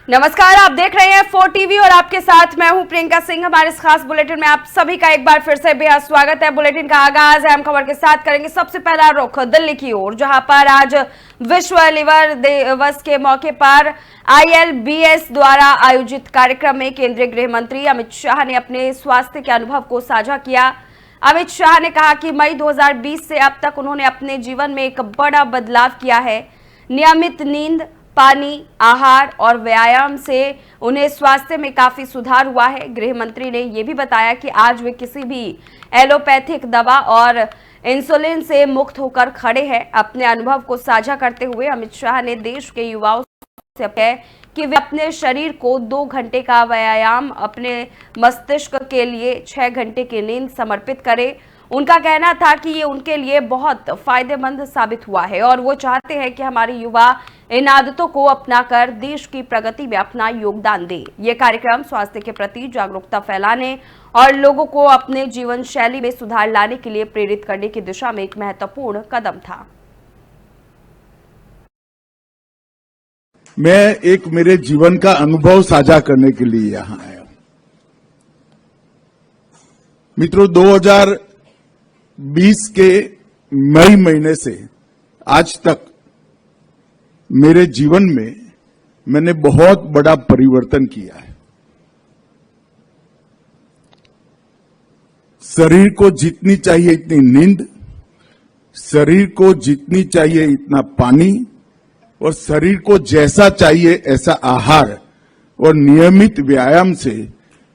नमस्कार, आप देख रहे हैं 4 टीवी और आपके साथ मैं हूं प्रियंका सिंह। हमारे इस खास बुलेटिन में आप सभी का एक बार फिर से बेहद स्वागत है। बुलेटिन का आगाज अहम खबर के साथ करेंगे। सबसे पहला रुख दिल्ली की ओर, जहां पर आज विश्व लिवर दिवस के मौके पर ILBS द्वारा आयोजित कार्यक्रम में केंद्रीय गृह मंत्री अमित शाह ने अपने स्वास्थ्य के अनुभव को साझा किया। अमित शाह ने कहा कि मई 2020 से अब तक उन्होंने अपने जीवन में एक बड़ा बदलाव किया है। नियमित नींद, पानी, आहार और व्यायाम से उन्हें स्वास्थ्य में काफी सुधार हुआ है। गृह मंत्री ने यह भी बताया कि आज वे किसी भी एलोपैथिक दवा और इंसुलिन से मुक्त होकर खड़े हैं। अपने अनुभव को साझा करते हुए अमित शाह ने देश के युवाओं से कहा कि वे अपने शरीर को 2 घंटे का व्यायाम, अपने मस्तिष्क के लिए 6 घंटे की नींद समर्पित करें। उनका कहना था कि ये उनके लिए बहुत फायदेमंद साबित हुआ है और वो चाहते हैं कि हमारे युवा इन आदतों को अपनाकर देश की प्रगति में अपना योगदान दें। ये कार्यक्रम स्वास्थ्य के प्रति जागरूकता फैलाने और लोगों को अपने जीवन शैली में सुधार लाने के लिए प्रेरित करने की दिशा में एक महत्वपूर्ण कदम था। मैं एक मेरे जीवन का अनुभव साझा करने के लिए यहां आया हूं। मित्रों, 2020 के मई महीने से आज तक मेरे जीवन में मैंने बहुत बड़ा परिवर्तन किया है। शरीर को जितनी चाहिए इतनी नींद, शरीर को जितनी चाहिए इतना पानी और शरीर को जैसा चाहिए ऐसा आहार और नियमित व्यायाम से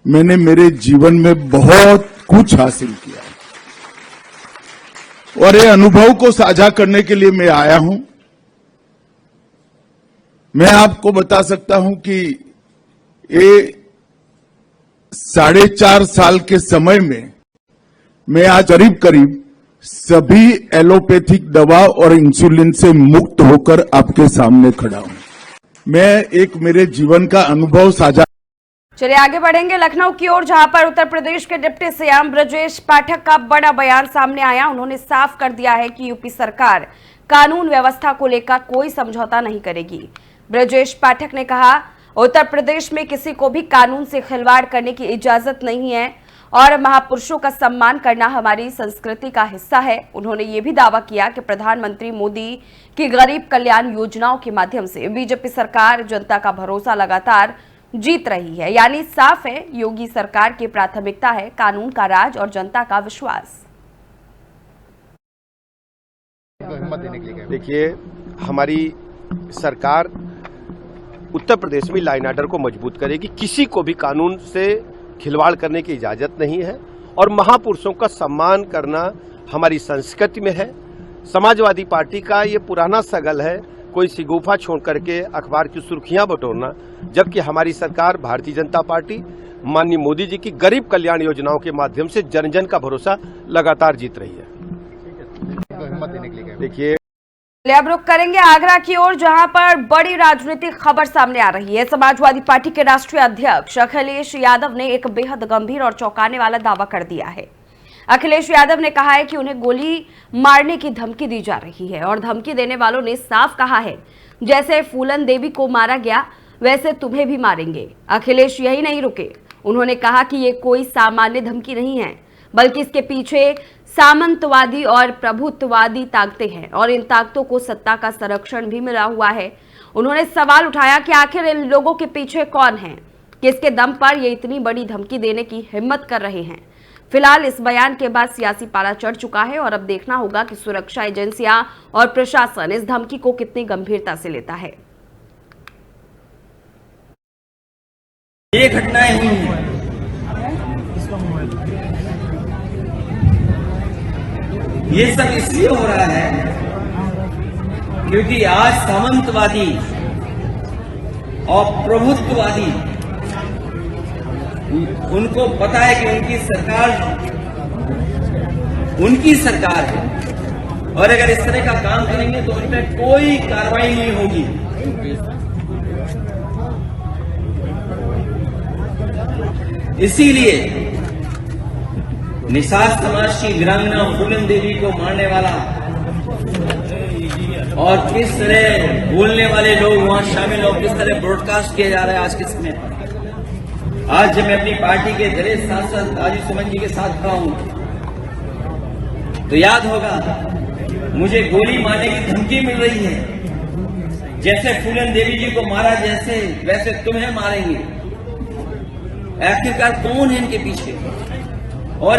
मैंने मेरे जीवन में बहुत कुछ हासिल किया है और ये अनुभव को साझा करने के लिए मैं आया हूं। मैं आपको बता सकता हूं कि ये 4.5 साल के समय में मैं आज करीब करीब सभी एलोपैथिक दवा और इंसुलिन से मुक्त होकर आपके सामने खड़ा हूं। मैं एक मेरे जीवन का अनुभव साझा। चलिए आगे बढ़ेंगे लखनऊ की ओर, जहां पर उत्तर प्रदेश के डिप्टी सीएम ब्रजेश पाठक का बड़ा बयान सामने आया। उन्होंने साफ कर दिया है कि यूपी सरकार कानून व्यवस्था को लेकर कोई समझौता नहीं करेगी। ब्रजेश पाठक ने कहा, उत्तर प्रदेश में किसी को भी कानून से खिलवाड़ करने की इजाजत नहीं है और महापुरुषों का सम्मान करना हमारी संस्कृति का हिस्सा है। उन्होंने ये भी दावा किया कि प्रधानमंत्री मोदी की गरीब कल्याण योजनाओं के माध्यम से बीजेपी सरकार जनता का भरोसा लगातार जीत रही है। यानी साफ है, योगी सरकार की प्राथमिकता है कानून का राज और जनता का विश्वास। देखिए, हमारी सरकार उत्तर प्रदेश में लाइन ऑर्डर को मजबूत करेगी। किसी को भी कानून से खिलवाड़ करने की इजाजत नहीं है और महापुरुषों का सम्मान करना हमारी संस्कृति में है। समाजवादी पार्टी का ये पुराना सगल है, कोई सिगुफा छोड़ करके अखबार की सुर्खियां बटोरना, जबकि हमारी सरकार भारतीय जनता पार्टी माननीय मोदी जी की गरीब कल्याण योजनाओं के माध्यम से जन जन का भरोसा लगातार जीत रही है। देखिए, अब रुख करेंगे आगरा की ओर, जहां पर बड़ी राजनीतिक खबर सामने आ रही है। समाजवादी पार्टी के राष्ट्रीय अध्यक्ष अखिलेश यादव ने एक बेहद गंभीर और चौंकाने वाला दावा कर दिया है। अखिलेश यादव ने कहा है कि उन्हें गोली मारने की धमकी दी जा रही है और धमकी देने वालों ने साफ कहा है, जैसे फूलन देवी को मारा गया वैसे तुम्हें भी मारेंगे। अखिलेश यही नहीं रुके, उन्होंने कहा कि ये कोई सामान्य धमकी नहीं है, बल्कि इसके पीछे सामंतवादी और प्रभुत्ववादी ताकतें हैं और इन ताकतों को सत्ता का संरक्षण भी मिला हुआ है। उन्होंने सवाल उठाया कि आखिर इन लोगों के पीछे कौन है, किसके दम पर ये इतनी बड़ी धमकी देने की हिम्मत कर रहे हैं। फिलहाल इस बयान के बाद सियासी पाला चढ़ चुका है और अब देखना होगा कि सुरक्षा एजेंसियां और प्रशासन इस धमकी को कितनी गंभीरता से लेता है। ये घटनाएं हुई हैं, ये सब इसलिए हो रहा है क्योंकि आज सामंतवादी और प्रभुत्ववादी, उनको पता है कि उनकी सरकार है और अगर इस तरह का काम करेंगे तो उन पर कोई कार्रवाई नहीं होगी। इसीलिए निषाद समाज की वीरांगना फूलन देवी को मारने वाला और किस तरह बोलने वाले लोग वहां शामिल हो, किस तरह ब्रॉडकास्ट किया जा रहा है आज के समय पर। आज जब मैं अपनी पार्टी के दलित सांसद राजू सुमन जी के साथ खड़ा हूं तो याद होगा मुझे गोली मारने की धमकी मिल रही है। जैसे फूलन देवी जी को मारा जैसे वैसे तुम्हें मारेंगे। आखिरकार कौन है इनके पीछे? और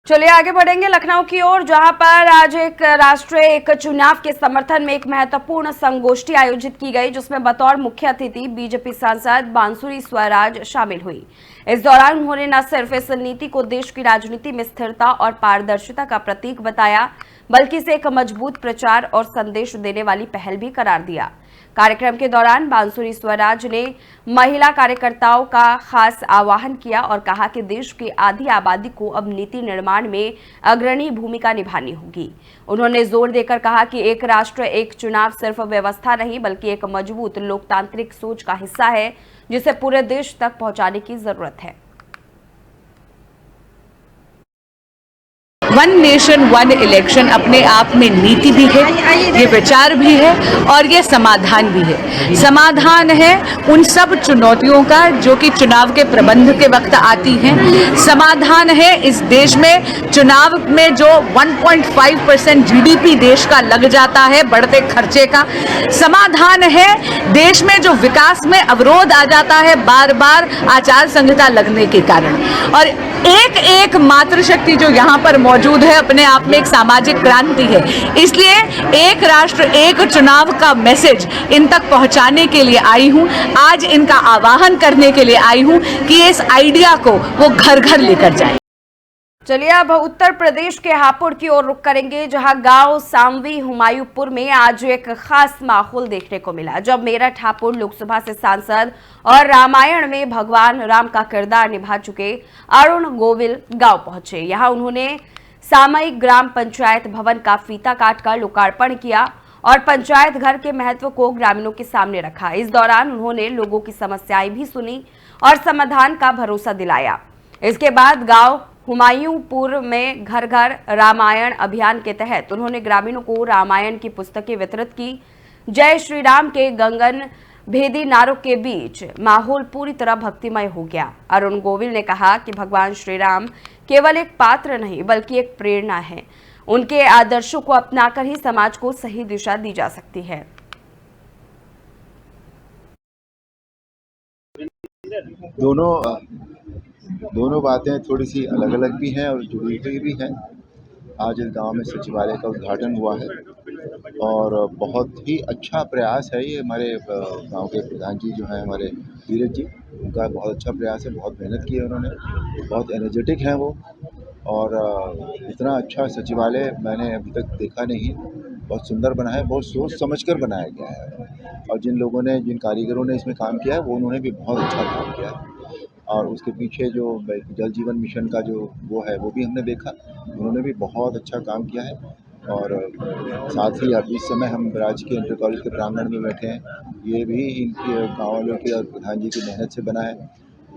चलिए आगे बढ़ेंगे लखनऊ की ओर, जहां पर आज एक राष्ट्रीय एक चुनाव के समर्थन में एक महत्वपूर्ण संगोष्ठी आयोजित की गई, जिसमें बतौर मुख्य अतिथि बीजेपी सांसद बांसुरी स्वराज शामिल हुई। इस दौरान उन्होंने न सिर्फ इस नीति को देश की राजनीति में स्थिरता और पारदर्शिता का प्रतीक बताया, बल्कि इसे एक मजबूत प्रचार और संदेश देने वाली पहल भी करार दिया। कार्यक्रम के दौरान बांसुरी स्वराज ने महिला कार्यकर्ताओं का खास आह्वान किया और कहा कि देश की आधी आबादी को अब नीति निर्माण में अग्रणी भूमिका निभानी होगी। उन्होंने जोर देकर कहा कि एक राष्ट्र एक चुनाव सिर्फ व्यवस्था नहीं, बल्कि एक मजबूत लोकतांत्रिक सोच का हिस्सा है, जिसे पूरे देश तक पहुंचाने की जरूरत है। वन नेशन वन इलेक्शन अपने आप में नीति भी है, ये विचार भी है और ये समाधान भी है। समाधान है उन सब चुनौतियों का जो कि चुनाव के प्रबंध के वक्त आती हैं। समाधान है इस देश में चुनाव में जो 1.5% जीडीपी देश का लग जाता है बढ़ते खर्चे का। समाधान है देश में जो विकास में अवरोध आ जाता है बार बार आचार संहिता लगने के कारण। और एक एक मातृशक्ति जो यहाँ पर मौजूद है अपने आप में एक सामाजिक क्रांति है। इसलिए एक राष्ट्र एक चुनाव का मैसेज इन तक पहुंचाने के लिए आई हूँ। आज इनका आह्वान करने के लिए आई हूँ कि इस आइडिया को वो घर घर लेकर जाए। चलिए अब उत्तर प्रदेश के हापुड़ की ओर रुख करेंगे, जहां गांव सांवी हुमायूंपुर में आज एक खास माहौल देखने को मिला, जब मेरठ हापुड़ लोकसभा से सांसद और रामायण में भगवान राम का किरदार निभा चुके अरुण गोविल गांव पहुंचे। यहां उन्होंने सामयिक ग्राम पंचायत भवन का फीता काटकर लोकार्पण किया और पंचायत घर के महत्व को ग्रामीणों के सामने रखा। इस दौरान उन्होंने लोगों की समस्याएं भी सुनी और समाधान का भरोसा दिलाया। इसके बाद गांव हुमायूंपुर में घर घर रामायण अभियान के तहत उन्होंने ग्रामीणों को रामायण की पुस्तकें वितरित की। जय श्री राम के गगन भेदी नारों के बीच माहौल पूरी तरह भक्तिमय हो गया। अरुण गोविल ने कहा कि भगवान श्री राम केवल एक पात्र नहीं बल्कि एक प्रेरणा है। उनके आदर्शों को अपनाकर ही समाज को सही दिशा दी जा सकती है। दोनों बातें थोड़ी सी अलग अलग भी हैं और जुड़ी हुई भी हैं। आज इस गांव में सचिवालय का उद्घाटन हुआ है और बहुत ही अच्छा प्रयास है ये। हमारे गांव के प्रधान जी जो हैं हमारे धीरज जी, उनका बहुत अच्छा प्रयास है। बहुत मेहनत की है उन्होंने, बहुत एनर्जेटिक हैं वो। और इतना अच्छा सचिवालय मैंने अभी तक देखा नहीं। बहुत सुंदर बना है, बहुत सोच समझकर बनाया गया है। और जिन कारीगरों ने इसमें काम किया है वो उन्होंने भी बहुत अच्छा काम किया है। और उसके पीछे जो जल जीवन मिशन का जो वो है वो भी हमने देखा, उन्होंने भी बहुत अच्छा काम किया है। और साथ ही अब इस समय हम राजकीय इंटर कॉलेज के प्रांगण में बैठे हैं, ये भी इनके गाँव वालों की और प्रधान जी की मेहनत से बना है।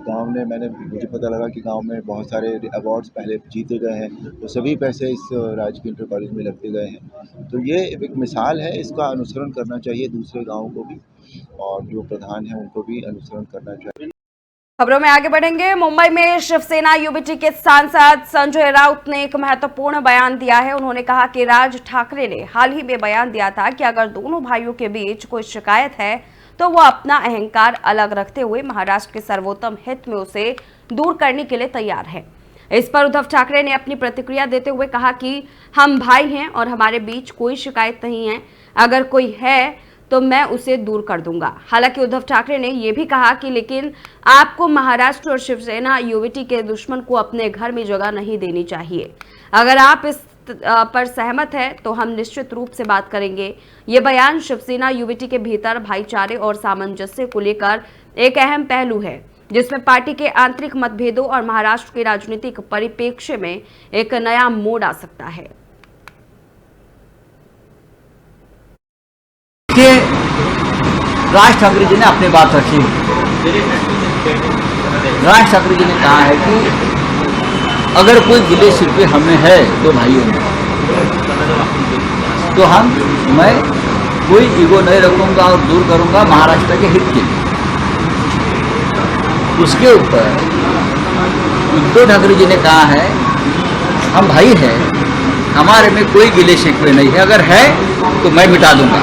गांव ने मुझे पता लगा कि गांव में बहुत सारे अवार्ड्स पहले जीते गए हैं, तो सभी पैसे इस राजकीय इंटर कॉलेज में लगते गए हैं। तो ये एक मिसाल है, इसका अनुसरण करना चाहिए दूसरे गाँवों को भी, और जो प्रधान हैं उनको भी अनुसरण करना चाहिए। खबरों में आगे बढ़ेंगे। मुंबई में शिवसेना यूबीटी के सांसद संजय राउत ने एक महत्वपूर्ण बयान दिया है। उन्होंने कहा कि राज ठाकरे ने हाल ही में बयान दिया था कि अगर दोनों भाइयों के बीच कोई शिकायत है तो वो अपना अहंकार अलग रखते हुए महाराष्ट्र के सर्वोत्तम हित में उसे दूर करने के लिए तैयार है। इस पर उद्धव ठाकरे ने अपनी प्रतिक्रिया देते हुए कहा कि हम भाई हैं और हमारे बीच कोई शिकायत नहीं है, अगर कोई है तो मैं उसे दूर कर दूंगा। हालांकि उद्धव ठाकरे ने यह भी कहा कि लेकिन आपको महाराष्ट्र और शिवसेना यूबीटी के दुश्मन को अपने घर में जगह नहीं देनी चाहिए। अगर आप इस पर सहमत है तो हम निश्चित रूप से बात करेंगे। ये बयान शिवसेना यूबीटी के भीतर भाईचारे और सामंजस्य को लेकर एक अहम पहलू है, जिसमें पार्टी के आंतरिक मतभेदों और महाराष्ट्र के राजनीतिक परिप्रेक्ष्य में एक नया मोड़ आ सकता है। राज ठाकरे जी ने अपनी बात रखी। राज ठाकरे जी ने कहा है कि अगर कोई गिले शिकवे हमें है तो भाइयों में, तो मैं कोई ईगो नहीं रखूंगा और दूर करूंगा महाराष्ट्र के हित के लिए। उसके ऊपर उद्धव ठाकरे जी ने कहा है हम भाई हैं, हमारे में कोई गिले शिकवे नहीं है, अगर है तो मैं मिटा दूंगा।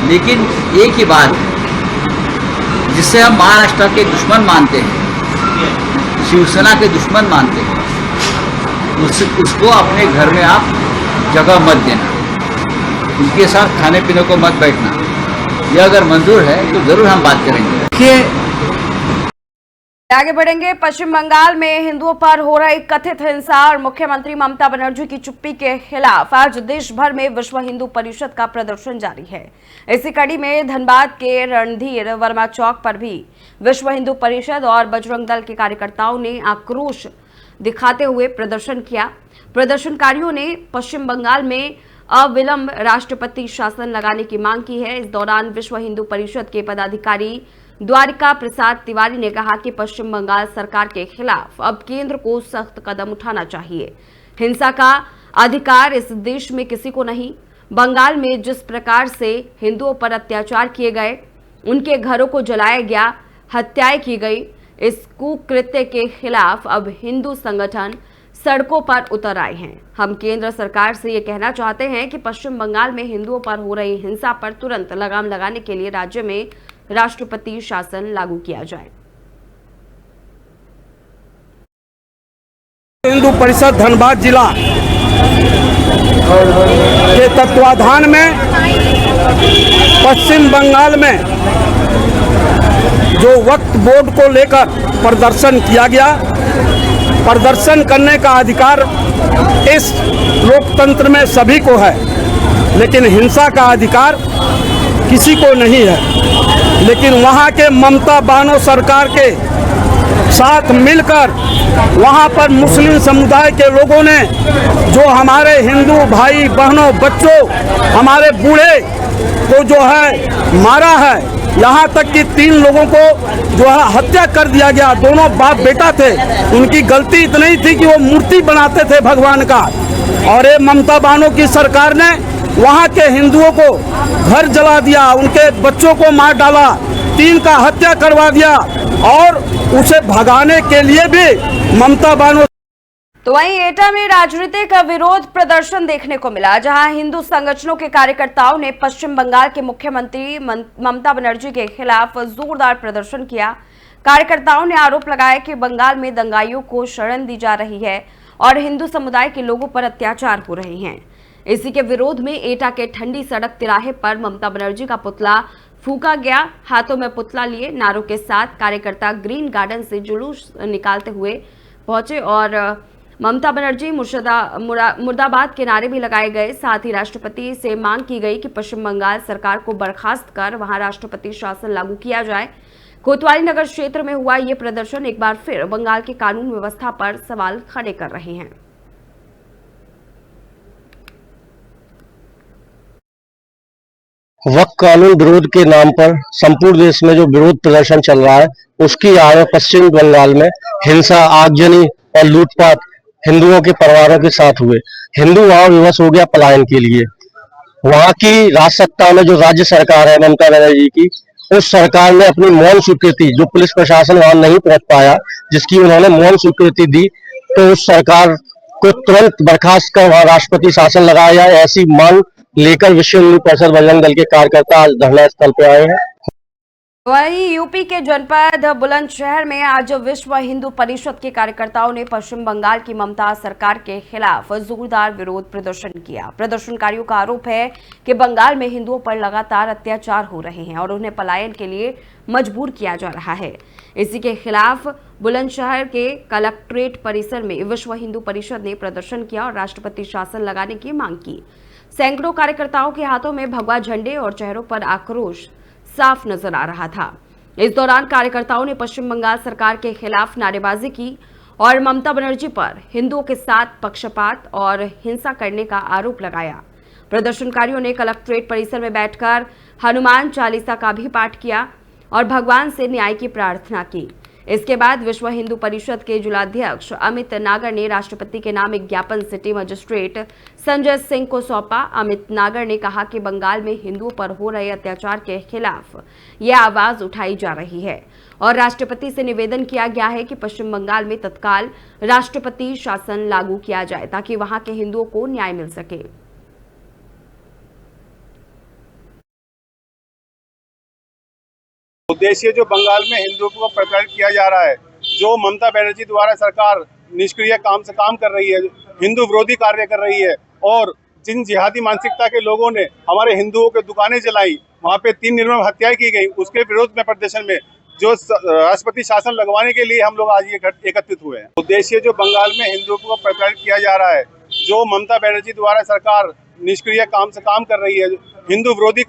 लेकिन एक ही बात जिससे हम महाराष्ट्र के दुश्मन मानते हैं, शिवसेना के दुश्मन मानते हैं, उसको अपने घर में आप जगह मत देना, उनके साथ खाने पीने को मत बैठना। यह अगर मंजूर है तो जरूर हम बात करेंगे। देखिए, आगे बढ़ेंगे। पश्चिम बंगाल में हिंदुओं पर हो रही कथित हिंसा और मुख्यमंत्री ममता बनर्जी की चुप्पी के खिलाफ आज देश भर में विश्व हिंदू परिषद का प्रदर्शन जारी है। इसी कड़ी में धनबाद के रणधीर वर्मा चौक पर भी विश्व हिंदू परिषद और बजरंग दल के कार्यकर्ताओं ने आक्रोश दिखाते हुए प्रदर्शन किया। प्रदर्शनकारियों ने पश्चिम बंगाल में अविलंब राष्ट्रपति शासन लगाने की मांग की है। इस दौरान विश्व हिंदू परिषद के पदाधिकारी द्वारिका प्रसाद तिवारी ने कहा कि पश्चिम बंगाल सरकार के खिलाफ अब केंद्र को सख्त कदम उठाना चाहिए। हिंसा का अधिकार इस देश में किसी को नहीं। बंगाल में जिस प्रकार से हिंदुओं पर अत्याचार किए गए, उनके घरों को जलाया गया, हत्याएं की गई, इस कुकृत्य के खिलाफ अब हिंदू संगठन सड़कों पर उतर आए हैं। हम केंद्र सरकार से ये कहना चाहते हैं कि पश्चिम बंगाल में हिंदुओं पर हो रही हिंसा पर तुरंत लगाम लगाने के लिए राज्य में राष्ट्रपति शासन लागू किया जाए। हिंदू परिषद धनबाद जिला के तत्वाधान में पश्चिम बंगाल में जो वक्फ बोर्ड को लेकर प्रदर्शन किया गया, प्रदर्शन करने का अधिकार इस लोकतंत्र में सभी को है, लेकिन हिंसा का अधिकार किसी को नहीं है। लेकिन वहाँ के ममता बानो सरकार के साथ मिलकर वहाँ पर मुस्लिम समुदाय के लोगों ने जो हमारे हिंदू भाई बहनों बच्चों हमारे बूढ़े को जो है मारा है, यहाँ तक कि 3 लोगों को जो है हत्या कर दिया गया। दोनों बाप बेटा थे। उनकी गलती इतनी थी कि वो मूर्ति बनाते थे भगवान का, और ये ममता बानो की सरकार ने वहाँ के हिंदुओं को घर जला दिया, उनके बच्चों को मार डाला, 3 का हत्या करवा दिया, और उसे भगाने के लिए भी ममता बानो। तो वहीं एटा में राजनीतिक विरोध प्रदर्शन देखने को मिला, जहां हिंदू संगठनों के कार्यकर्ताओं ने पश्चिम बंगाल के मुख्यमंत्री ममता बनर्जी के खिलाफ जोरदार प्रदर्शन किया। कार्यकर्ताओं ने आरोप लगाया कि बंगाल में दंगाइयों को शरण दी जा रही है और हिंदू समुदाय के लोगों पर अत्याचार हो रहे हैं। इसी के विरोध में एटा के ठंडी सड़क तिराहे पर ममता बनर्जी का पुतला फूंका गया। हाथों में पुतला लिए नारों के साथ कार्यकर्ता ग्रीन गार्डन से जुलूस निकालते हुए पहुंचे और ममता बनर्जी मुर्दाबाद के नारे भी लगाए गए। साथ ही राष्ट्रपति से मांग की गई कि पश्चिम बंगाल सरकार को बर्खास्त कर वहां राष्ट्रपति शासन लागू किया जाए। कोतवाली नगर क्षेत्र में हुआ ये प्रदर्शन एक बार फिर बंगाल की कानून व्यवस्था पर सवाल खड़े कर रहे हैं। वक्फ कानून विरोध के नाम पर संपूर्ण देश में जो विरोध प्रदर्शन चल रहा है, उसकी आड़ में पश्चिम बंगाल में हिंसा, आगजनी और लूटपाट हिंदुओं के परिवारों के साथ हुए। हिंदू वहां विवश हो गया पलायन के लिए। वहां की राज सत्ता में जो राज्य सरकार है ममता बनर्जी की, उस सरकार ने अपनी मौन स्वीकृति, जो पुलिस प्रशासन वहां नहीं पहुंच पाया, जिसकी उन्होंने मौन स्वीकृति दी, तो उस सरकार को तुरंत बर्खास्त कर वहां राष्ट्रपति शासन लगाया जाए, ऐसी मांग लेकर विश्व हिंदू परिषद बजरंग दल के कार्यकर्ता आज धरना स्थल पे आए हैं। वहीं यूपी के जनपद बुलंदशहर में आज विश्व हिंदू परिषद के कार्यकर्ताओं ने पश्चिम बंगाल की ममता सरकार के खिलाफ जोरदार विरोध प्रदर्शन किया। प्रदर्शनकारियों का आरोप है कि बंगाल में हिंदुओं पर लगातार अत्याचार हो रहे हैं और उन्हें पलायन के लिए मजबूर किया जा रहा है। इसी के खिलाफ बुलंदशहर के कलेक्ट्रेट परिसर में विश्व हिंदू परिषद ने प्रदर्शन किया और राष्ट्रपति शासन लगाने की मांग की। सैकड़ों कार्यकर्ताओं के हाथों में भगवा झंडे और चेहरों पर आक्रोश साफ नजर आ रहा था। इस दौरान कार्यकर्ताओं ने पश्चिम बंगाल सरकार के खिलाफ नारेबाजी की और ममता बनर्जी पर हिंदुओं के साथ पक्षपात और हिंसा करने का आरोप लगाया। प्रदर्शनकारियों ने कलेक्ट्रेट परिसर में बैठकर हनुमान चालीसा का भी पाठ किया और भगवान से न्याय की प्रार्थना की। इसके बाद विश्व हिंदू परिषद के जिलाध्यक्ष अमित नागर ने राष्ट्रपति के नाम एक ज्ञापन सिटी मजिस्ट्रेट संजय सिंह को सौंपा। अमित नागर ने कहा कि बंगाल में हिंदुओं पर हो रहे अत्याचार के खिलाफ यह आवाज उठाई जा रही है और राष्ट्रपति से निवेदन किया गया है कि पश्चिम बंगाल में तत्काल राष्ट्रपति शासन लागू किया जाए ताकि वहां के हिंदुओं को न्याय मिल सके। उद्देश्य जो बंगाल में हिंदुओं को प्रताड़ित किया जा रहा है, जो ममता बनर्जी द्वारा सरकार निष्क्रिय काम कर रही है, हिंदू विरोधी कार्य कर रही है और जिन जिहादी मानसिकता के लोगों ने हमारे हिंदुओं के दुकानें जलाई, वहाँ पे 3 निर्मम हत्याएं की गई, उसके विरोध में प्रदर्शन में जो राष्ट्रपति शासन लगवाने के लिए हम लोग आज ये एकत्रित हुए हैं। उद्देश्य जो बंगाल में हिंदुओं को प्रताड़ित किया जा रहा है, जो ममता बनर्जी द्वारा सरकार निष्क्रिय काम कर रही है, हिंदू विरोधी।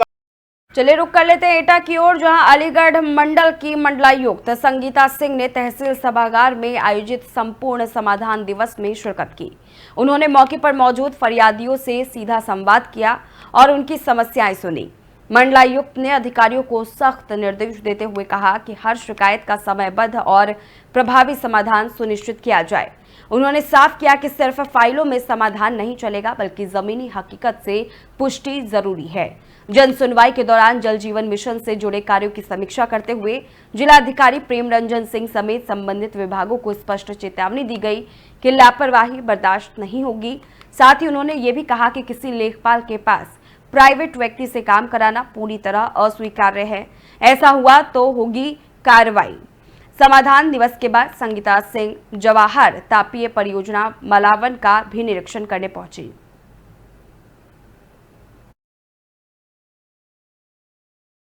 चलिए रुक कर लेते हैं एटा की ओर, जहां अलीगढ़ मंडल की मंडलायुक्त संगीता सिंह ने तहसील सभागार में आयोजित संपूर्ण समाधान दिवस में शिरकत की। उन्होंने मौके पर मौजूद फरियादियों से सीधा संवाद किया और उनकी समस्याएं सुनी। मंडलायुक्त ने अधिकारियों को सख्त निर्देश देते हुए कहा कि हर शिकायत का समयबद्ध और प्रभावी समाधान सुनिश्चित किया जाए। उन्होंने साफ किया कि सिर्फ फाइलों में समाधान नहीं चलेगा बल्कि जमीनी हकीकत से पुष्टि जरूरी है। जन सुनवाई के दौरान जल जीवन मिशन से जुड़े कार्यों की समीक्षा करते हुए जिलाधिकारी प्रेम रंजन सिंह समेत संबंधित विभागों को स्पष्ट चेतावनी दी गई कि लापरवाही बर्दाश्त नहीं होगी। साथ ही उन्होंने ये भी कहा कि किसी लेखपाल के पास प्राइवेट व्यक्ति से काम कराना पूरी तरह अस्वीकार्य है, ऐसा हुआ तो होगी कार्रवाई। समाधान दिवस के बाद संगीता सिंह जवाहर तापीय परियोजना मलावन का भी निरीक्षण करने पहुंची।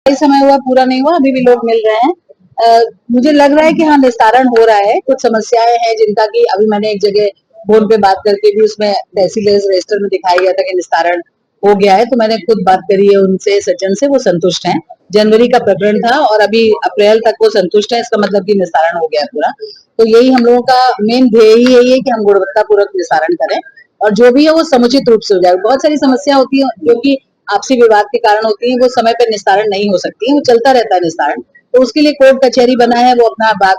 समय हुआ पूरा नहीं हुआ, अभी भी लोग मिल रहे हैं। मुझे लग रहा है कि हाँ निस्तारण हो रहा है। कुछ समस्याएं हैं जिनका कि अभी मैंने एक जगह फोन पे बात करके भी उसमें तहसील रजिस्टर में दिखाया गया था कि निस्तारण हो गया है, तो मैंने खुद बात करी है उनसे, सज्जन से, वो संतुष्ट हैं। जनवरी का प्रकरण था और अभी अप्रैल तक वो संतुष्ट है, इसका मतलब कि निस्तारण हो गया पूरा। तो यही हम लोगों का मेन ध्येय ही यही है कि हम गुणवत्तापूर्वक निस्तारण करें और जो भी है वो समुचित रूप से हो जाए। बहुत सारी समस्या होती है जो कि आपसी विवाद के कारण होती है, वो समय पर निस्तारण नहीं हो सकती है, वो चलता रहता है निस्तारण। तो उसके लिए कोर्ट कचहरी बना है, वो अपना बाद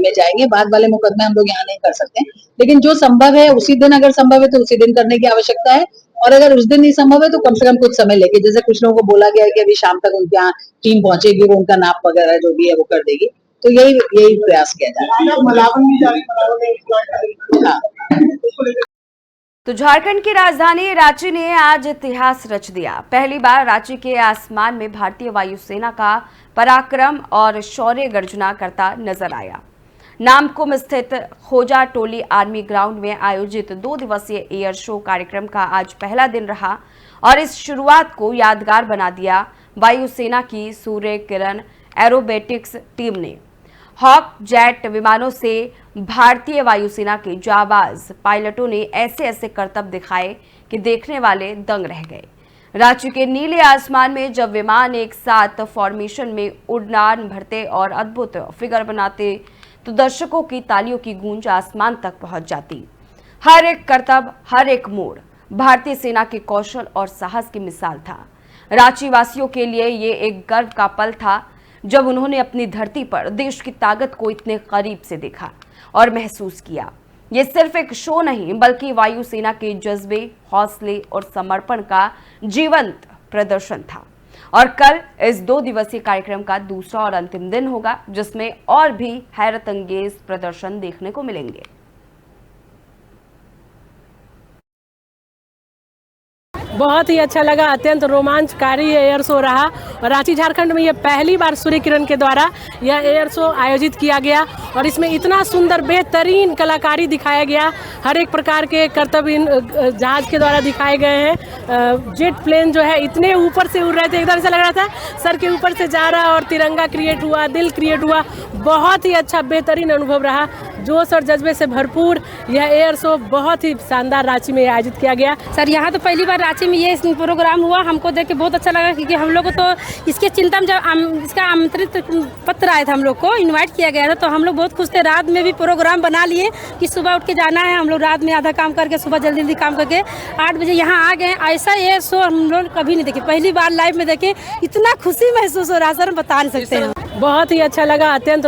में जाएंगे। बाद वाले मुकदमे हम लोग यहाँ नहीं कर सकते, लेकिन जो संभव है उसी दिन, अगर संभव है तो उसी दिन करने की आवश्यकता है। और अगर उस दिन नहीं संभव है तो कम से कम कुछ समय लेके, जैसे कुछ लोगों को बोला गया है कि अभी शाम तक उनके यहाँ टीम पहुंचेगी, वो उनका नाप वगैरह जो भी है वो कर देगी। तो यही प्रयास किया जा रहा है। तो झारखंड की राजधानी रांची ने आज इतिहास रच दिया। पहली बार रांची के आसमान में भारतीय वायुसेना का पराक्रम और शौर्य गर्जना करता नजर आया। नामकुम स्थित खोजा टोली आर्मी ग्राउंड में आयोजित 2 दिवसीय एयर शो कार्यक्रम का आज पहला दिन रहा और इस शुरुआत को यादगार बना दिया वायुसेना की सूर्य किरण एरोबेटिक्स टीम ने। हॉक जेट विमानों से भारतीय वायुसेना के जाबाज पायलटों ने ऐसे करतब दिखाए कि देखने वाले दंग रह गए। रांची के नीले आसमान में जब विमान एक साथ फॉर्मेशन में उड़ान भरते और अद्भुत फिगर बनाते तो दर्शकों की तालियों की गूंज आसमान तक पहुंच जाती। हर एक करतब, हर एक मोड़ भारतीय सेना के कौशल और साहस की मिसाल था। रांची वासियों के लिए ये एक गर्व का पल था जब उन्होंने अपनी धरती पर देश की ताकत को इतने करीब से देखा और महसूस किया। ये सिर्फ एक शो नहीं बल्कि वायुसेना के जज्बे, हौसले और समर्पण का जीवंत प्रदर्शन था। और कल इस 2 दिवसीय कार्यक्रम का दूसरा और अंतिम दिन होगा जिसमें और भी हैरत अंगेज प्रदर्शन देखने को मिलेंगे। बहुत ही अच्छा लगा, अत्यंत रोमांचकारी एयर शो रहा और रांची झारखंड में ये पहली बार सूर्य किरण के द्वारा यह एयर शो आयोजित किया गया और इसमें इतना सुंदर बेहतरीन कलाकारी दिखाया गया। हर एक प्रकार के करतब इन जहाज के द्वारा दिखाए गए हैं। जेट प्लेन जो है इतने ऊपर से उड़ रहे थे, एकदम से लग रहा था सर के ऊपर से जा रहा और तिरंगा क्रिएट हुआ, दिल क्रिएट हुआ। बहुत ही अच्छा बेहतरीन अनुभव रहा, जोश और जज्बे से भरपूर यह एयर शो बहुत ही शानदार रांची में आयोजित किया गया। सर यहाँ तो पहली बार रांची में ये प्रोग्राम हुआ, हमको देख के बहुत अच्छा लगा क्योंकि हम लोग को तो इसके चिंता में जब इसका आमंत्रित पत्र आया था, हम लोग को इनवाइट किया गया था, तो हम लोग बहुत खुश थे। रात में भी प्रोग्राम बना लिए कि सुबह उठ के जाना है। हम लोग रात में आधा काम करके सुबह जल्दी काम करके 8 बजे यहाँ आ गए। ऐसा एयर शो हम लोग कभी नहीं देखे, पहली बार लाइव में देखे, इतना खुशी महसूस हो रहा सर, हम बता नहीं सकते हैं। बहुत ही अच्छा लगा, अत्यंत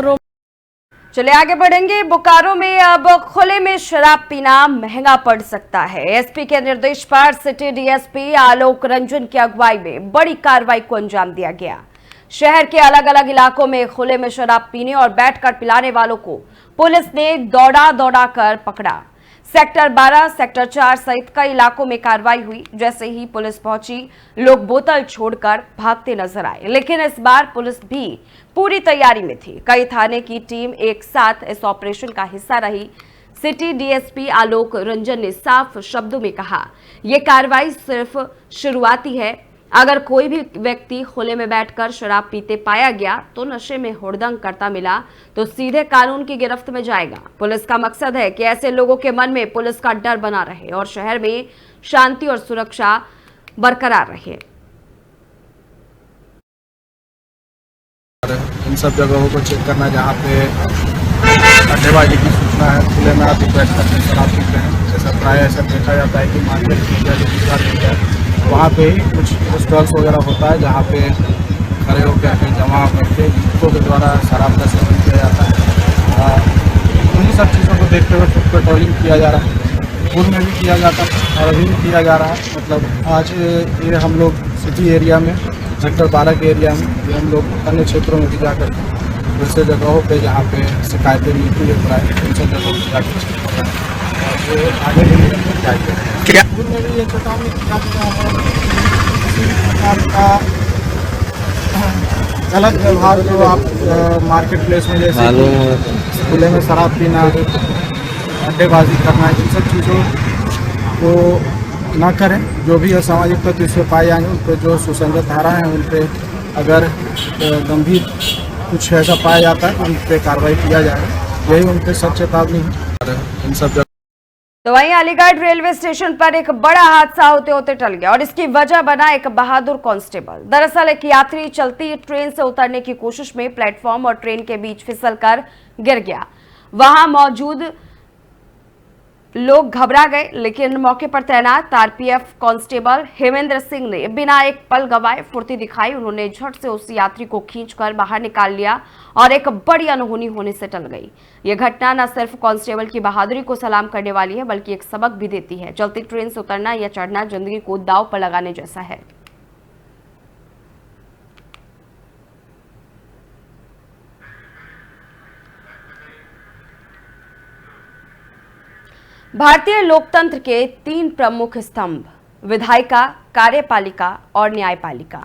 चलिए आगे बढ़ेंगे। बोकारो में अब खुले में शराब पीना महंगा पड़ सकता है। एसपी के निर्देश पर सिटी डीएसपी आलोक रंजन की अगुवाई में बड़ी कार्रवाई को अंजाम दिया गया। शहर के अलग अलग इलाकों में खुले में शराब पीने और बैठकर पिलाने वालों को पुलिस ने दौड़ा कर पकड़ा। सेक्टर 12, सेक्टर 4 सहित कई इलाकों में कार्रवाई हुई। जैसे ही पुलिस पहुंची, लोग बोतल छोड़कर भागते नजर आए, लेकिन इस बार पुलिस भी पूरी तैयारी में थी। कई थाने की टीम एक साथ इस ऑपरेशन का हिस्सा रही। सिटी डीएसपी आलोक रंजन ने साफ शब्दों में कहा, यह कार्रवाई सिर्फ शुरुआती है। अगर कोई भी व्यक्ति खुले में बैठकर शराब पीते पाया गया तो नशे में हुड़दंग करता मिला तो सीधे कानून की गिरफ्त में जाएगा। पुलिस का मकसद है कि ऐसे लोगों के मन में पुलिस का डर बना रहे और शहर में शांति और सुरक्षा बरकरार रहे। इन सब जगहों को चेक करना जहाँ पे अड्डेबाजी की सूचना है, खुले में आदमी बैठ कर शराब पीते हैं। जैसा प्राय ऐसा देखा जाता है कि मार्केट वहाँ पे ही कुछ स्टॉल्स वगैरह होता है जहाँ पे खड़े होकर के जमा करके युवकों के द्वारा शराब का सेवन किया जाता है। उन्हीं सब चीज़ों को देखते हुए फुट पेट्रोलिंग किया जा रहा है। पूर्व में भी किया जाता है और अभी भी किया जा रहा है। मतलब आज ये हम लोग सिटी एरिया में, सेक्टर 12 के एरिया में, ये हम लोग अन्य क्षेत्रों में भी जाकर दूसरे जगहों पे जहाँ पे शिकायतें मिलती है प्राय उन सब जगहों पर जाकर आगे भी जाएंगे। पूर्व में भी ये चेतावनी किया गया है किसी भी प्रकार का गलत व्यवहार जो आप मार्केट प्लेस में जैसे खुले में शराब पीना, अड्डेबाजी करना, इन सब चीज़ों को ना करें। जो भी असामाजिक तत्व इससे पाए जाएंगे उन पर जो सुसंगत धारा है उन पर अगर गंभीर कुछ ऐसा पाया जाता है तो उन पर कार्रवाई किया जाएगा। यही उन पर सच चेतावनी है। इन सब तो वहीं अलीगढ़ रेलवे स्टेशन पर एक बड़ा हादसा होते होते टल गया और इसकी वजह बना एक बहादुर कांस्टेबल। दरअसल एक यात्री चलती ट्रेन से उतरने की कोशिश में प्लेटफॉर्म और ट्रेन के बीच फिसलकर गिर गया। वहां मौजूद लोग घबरा गए, लेकिन मौके पर तैनात आरपीएफ कांस्टेबल हेमेंद्र सिंह ने बिना एक पल गवाए फुर्ती दिखाई। उन्होंने झट से उस यात्री को खींचकर बाहर निकाल लिया और एक बड़ी अनहोनी होने से टल गई। यह घटना न सिर्फ कांस्टेबल की बहादुरी को सलाम करने वाली है, बल्कि एक सबक भी देती है। चलती ट्रेन से उतरना या चढ़ना जिंदगी को दांव पर लगाने जैसा है। भारतीय लोकतंत्र के 3 प्रमुख स्तंभ, विधायिका, कार्यपालिका और न्यायपालिका,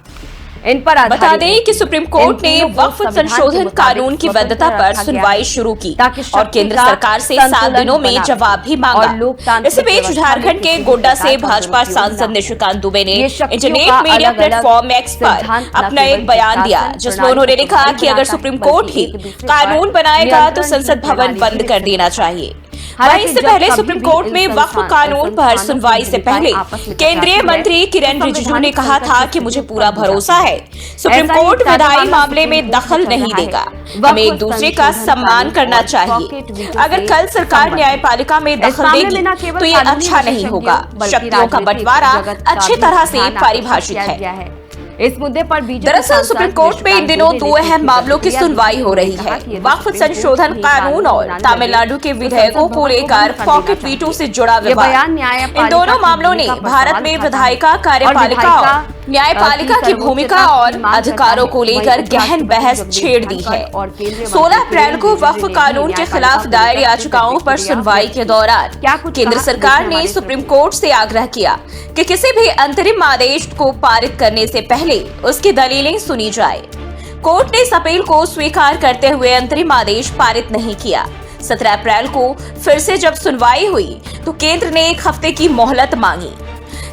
इन पर बता दें कि सुप्रीम कोर्ट ने वक्फ संशोधन कानून की वैधता पर सुनवाई शुरू की और केंद्र सरकार से 7 दिनों में जवाब भी मांगा। इसी बीच झारखंड के गोड्डा से भाजपा सांसद निशिकांत दुबे ने इंटरनेट मीडिया प्लेटफॉर्म एक्स पर अपना एक बयान दिया, जिसमें उन्होंने लिखा कि अगर सुप्रीम कोर्ट ही कानून बनाएगा तो संसद भवन बंद कर देना चाहिए। वहीं इससे पहले सुप्रीम कोर्ट में वक्फ कानून पर सुनवाई से पहले केंद्रीय मंत्री किरेन रिजिजू ने कहा था कि मुझे पूरा भरोसा है सुप्रीम कोर्ट विधायी मामले में दखल नहीं देगा, हमें एक दूसरे का सम्मान करना चाहिए। अगर कल सरकार न्यायपालिका में दखल देगी तो ये अच्छा नहीं होगा। शक्तियों का बंटवारा अच्छी तरह से परिभाषित है। इस मुद्दे पर दरअसल सुप्रीम कोर्ट में इन दिनों 2 अहम मामलों की सुनवाई हो रही है। वक्फ संशोधन कानून और तमिलनाडु के विधेयकों को लेकर पॉकेट वीटो से जुड़ा विवाद। इन दोनों मामलों ने भारत में विधायिका, कार्यपालिका और न्यायपालिका की भूमिका और अधिकारों को लेकर गहन बहस छेड़ दी है। 16 अप्रैल को वक्फ कानून के खिलाफ दायर याचिकाओं पर सुनवाई के दौरान केंद्र सरकार ने सुप्रीम कोर्ट से आग्रह किया कि किसी भी अंतरिम आदेश को पारित करने से पहले उसकी दलीलें सुनी जाए। कोर्ट ने इस अपील को स्वीकार करते हुए अंतरिम आदेश पारित नहीं किया। 17 अप्रैल को फिर से जब सुनवाई हुई तो केंद्र ने 1 हफ्ते की मोहलत मांगी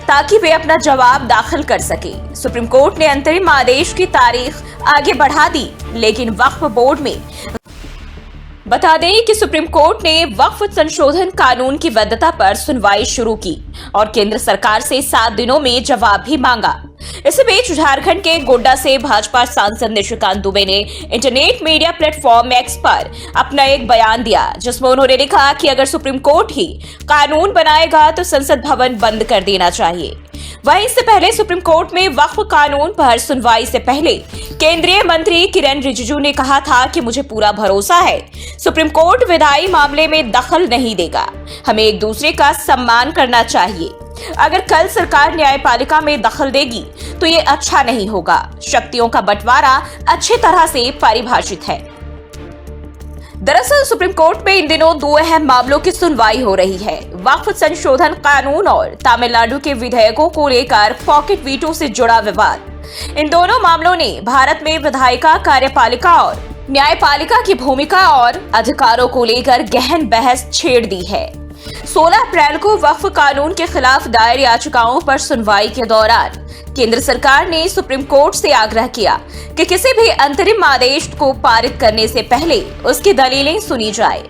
ताकि वे अपना जवाब दाखिल कर सके। सुप्रीम कोर्ट ने अंतरिम आदेश की तारीख आगे बढ़ा दी, लेकिन वक्फ बोर्ड में बता दें कि सुप्रीम कोर्ट ने वक्फ संशोधन कानून की वैधता पर सुनवाई शुरू की और केंद्र सरकार से 7 दिनों में जवाब भी मांगा। इसी बीच झारखंड के गोड्डा से भाजपा सांसद निशिकांत दुबे ने इंटरनेट मीडिया प्लेटफॉर्म एक्स पर अपना एक बयान दिया, जिसमें उन्होंने लिखा कि अगर सुप्रीम कोर्ट ही कानून बनाएगा तो संसद भवन बंद कर देना चाहिए। वहीं इससे पहले सुप्रीम कोर्ट में वक्फ कानून पर सुनवाई से पहले केंद्रीय मंत्री किरेन रिजिजू ने कहा था कि मुझे पूरा भरोसा है, सुप्रीम कोर्ट विधायी मामले में दखल नहीं देगा, हमें एक दूसरे का सम्मान करना चाहिए। अगर कल सरकार न्यायपालिका में दखल देगी तो ये अच्छा नहीं होगा। शक्तियों का बंटवारा अच्छी तरह से परिभाषित है। दरअसल सुप्रीम कोर्ट में इन दिनों दो अहम मामलों की सुनवाई हो रही है। वक्फ संशोधन कानून और तमिलनाडु के विधेयकों को लेकर पॉकेट वीटो से जुड़ा विवाद। इन दोनों मामलों ने भारत में विधायिका, कार्यपालिका और न्यायपालिका की भूमिका और अधिकारों को लेकर गहन बहस छेड़ दी है। 16 अप्रैल को वक्फ कानून के खिलाफ दायर याचिकाओं पर सुनवाई के दौरान केंद्र सरकार ने सुप्रीम कोर्ट से आग्रह किया कि किसी भी अंतरिम आदेश को पारित करने से पहले उसकी दलीलें सुनी जाए।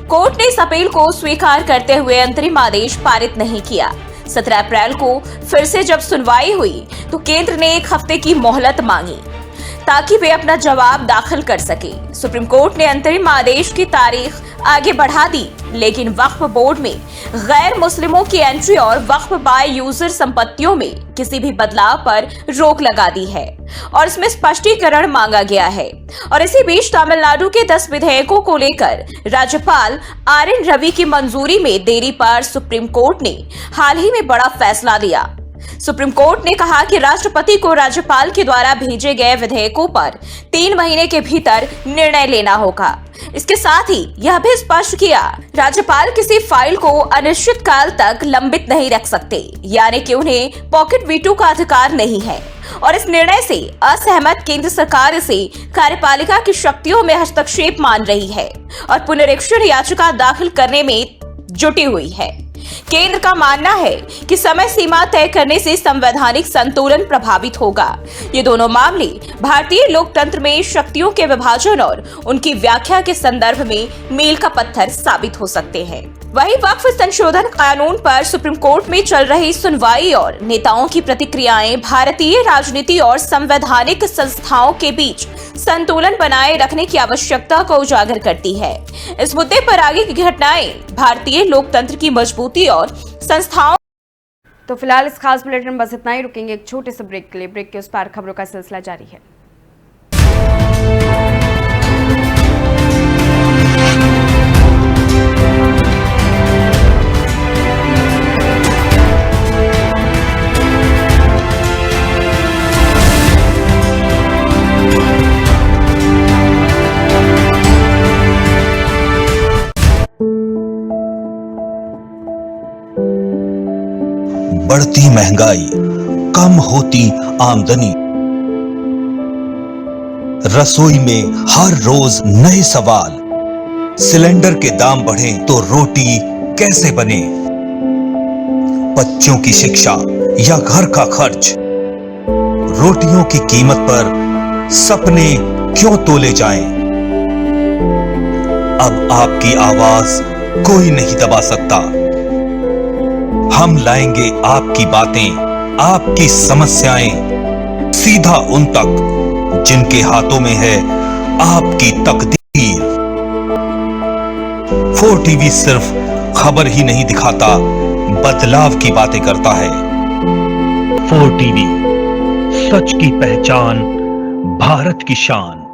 कोर्ट ने इस अपील को स्वीकार करते हुए अंतरिम आदेश पारित नहीं किया। 17 अप्रैल को फिर से जब सुनवाई हुई तो केंद्र ने 1 हफ्ते की मोहलत मांगी ताकि वे अपना जवाब दाखिल कर सके। सुप्रीम कोर्ट ने अंतरिम आदेश की तारीख आगे बढ़ा दी, लेकिन वक्फ बोर्ड में गैर मुस्लिमों की एंट्री और वक्फ बाय यूजर संपत्तियों में किसी भी बदलाव पर रोक लगा दी है और इसमें स्पष्टीकरण मांगा गया है। और इसी बीच तमिलनाडु के 10 विधेयकों को लेकर राज्यपाल RN रवि की मंजूरी में देरी पर सुप्रीम कोर्ट ने हाल ही में बड़ा फैसला लिया। सुप्रीम कोर्ट ने कहा कि राष्ट्रपति को राज्यपाल के द्वारा भेजे गए विधेयकों पर 3 महीने के भीतर निर्णय लेना होगा। इसके साथ ही यह भी स्पष्ट किया, राज्यपाल किसी फाइल को अनिश्चित काल तक लंबित नहीं रख सकते, यानी कि उन्हें पॉकेट वीटो का अधिकार नहीं है। और इस निर्णय से असहमत केंद्र सरकार इसे कार्यपालिका की शक्तियों में हस्तक्षेप मान रही है और पुनरीक्षण याचिका दाखिल करने में जुटी हुई है। केंद्र का मानना है कि समय सीमा तय करने से संवैधानिक संतुलन प्रभावित होगा। ये दोनों मामले भारतीय लोकतंत्र में शक्तियों के विभाजन और उनकी व्याख्या के संदर्भ में मील का पत्थर साबित हो सकते हैं। वहीं वक्फ संशोधन कानून पर सुप्रीम कोर्ट में चल रही सुनवाई और नेताओं की प्रतिक्रियाएं भारतीय राजनीति और संवैधानिक संस्थाओं के बीच संतुलन बनाए रखने की आवश्यकता को उजागर करती है। इस मुद्दे पर आगे की घटनाएं भारतीय लोकतंत्र की मजबूती और संस्थाओं। तो फिलहाल इस खास बुलेटिन में बस इतना ही। रुकेंगे एक छोटे से ब्रेक के लिए। ब्रेक के उस पार खबरों का सिलसिला जारी है। बढ़ती महंगाई, कम होती आमदनी, रसोई में हर रोज नए सवाल, सिलेंडर के दाम बढ़े तो रोटी कैसे बने, बच्चों की शिक्षा या घर का खर्च, रोटियों की कीमत पर सपने क्यों तोले जाएं? अब आपकी आवाज कोई नहीं दबा सकता। हम लाएंगे आपकी बातें, आपकी समस्याएं सीधा उन तक जिनके हाथों में है आपकी तकदीर। 4TV सिर्फ खबर ही नहीं दिखाता, बदलाव की बातें करता है। 4TV, सच की पहचान, भारत की शान।